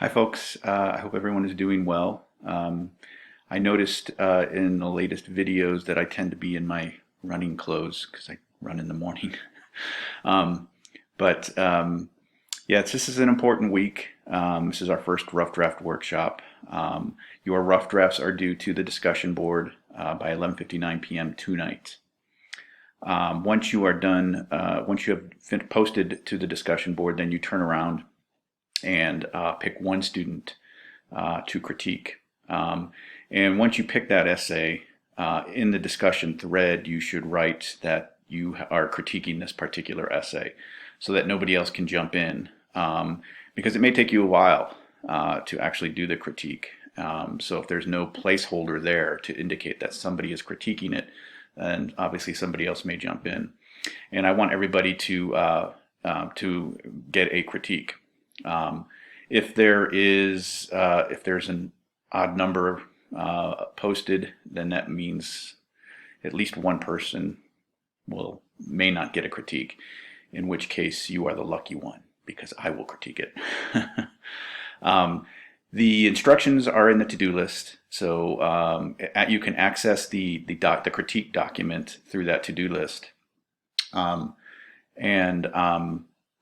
Hi, folks. I hope everyone is doing well. I noticed in the latest videos that I tend to be in my running clothes because I run in the morning. um, but yeah, this is an important week. This is our first rough draft workshop. Your rough drafts are due to the discussion board by 11:59 p.m. tonight. Once you are done, once you have posted to the discussion board, then you turn around and pick one student to critique. And once you pick that essay, in the discussion thread, you should write that you are critiquing this particular essay so that nobody else can jump in, because it may take you a while to actually do the critique. So if there's no placeholder there to indicate that somebody is critiquing it, then obviously somebody else may jump in. And I want everybody to get a critique. If there's an odd number posted, then that means at least one person may not get a critique, in which case you are the lucky one because I will critique it. The instructions are in the to-do list, so you can access the critique document through that to-do list, and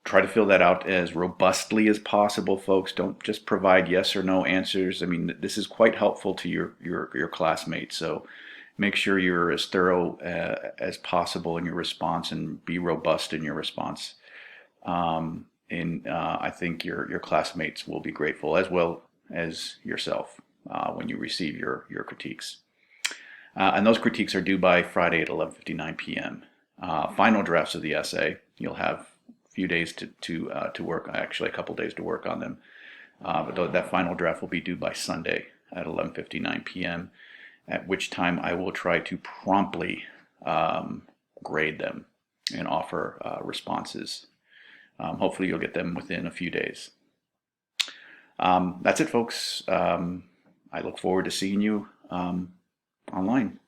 try to fill that out as robustly as possible, folks. Don't just provide yes or no answers. I mean, this is quite helpful to your classmates. So make sure you're as thorough as possible in your response and be robust in your response. And I think your classmates will be grateful, as well as yourself, when you receive your critiques. And those critiques are due by Friday at 11:59 p.m. Final drafts of the essay, you'll have few days to work, actually a couple days to work on them. But that final draft will be due by Sunday at 11:59 p.m., at which time I will try to promptly grade them and offer responses. Hopefully you'll get them within a few days. That's it, folks. I look forward to seeing you online.